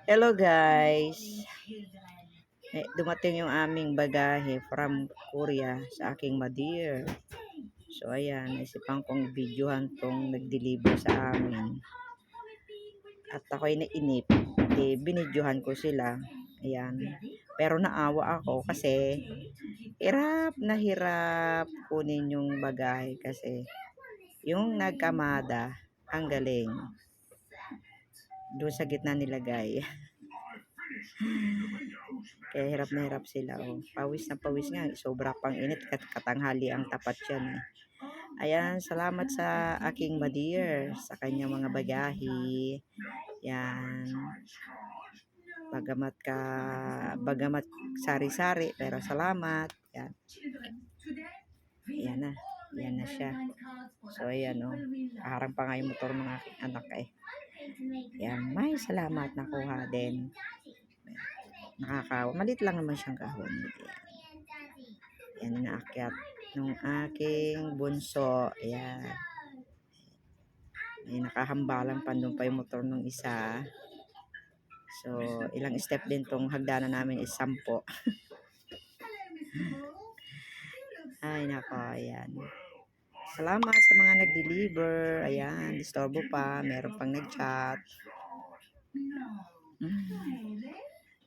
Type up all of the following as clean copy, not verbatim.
Hello guys. Dumating yung aming bagahe from Korea sa aking madear. So ayan, naisipan kong videohan tong nag-deliver sa amin. At ako'y nainip. Binidyohan ko sila. Ayan. Pero naawa ako kasi hirap na hirap kunin yung bagahe kasi yung nagkamada ang galing. Doon sa gitna nilagay. Kaya hirap na hirap sila. Oh. Pawis na pawis nga. Sobra pang init. Katanghali ang tapat yan. Ayan, salamat sa aking madear. Sa kanyang mga bagahe. Yan. Bagamat sari-sari. Pero salamat. Yan. Yan na. Yan na siya. So, ayan o. Kaharang pa nga yung motor ng aking anak eh. Yan. May salamat nakuha din. Malit lang naman siyang kahon. Yan naakyat ng aking bunso. Ayan. Ay, nakahambalang pa doon pa yung motor ng isa. So, ilang step din tong hagdanan namin is 10. Ay, nako. Ayan. Salamat sa mga nag-deliver. Ayan. Disturbo pa. Meron pang nag-chat.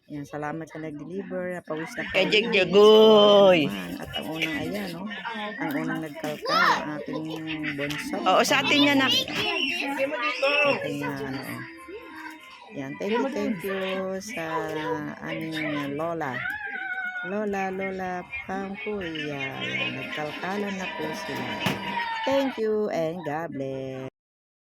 Yan, salamat sa nag-deliver. Napawis na kay Jagjagoy. At ang unang, ayan, no? Ang unang nagkalkal, ang ating bonso. Oo, sa atin yan, nak. Ating, ano, yan, thank you sa aming lola. Lola, Pangkuya. Yan, nagkalkalan na po sila. Thank you and God bless.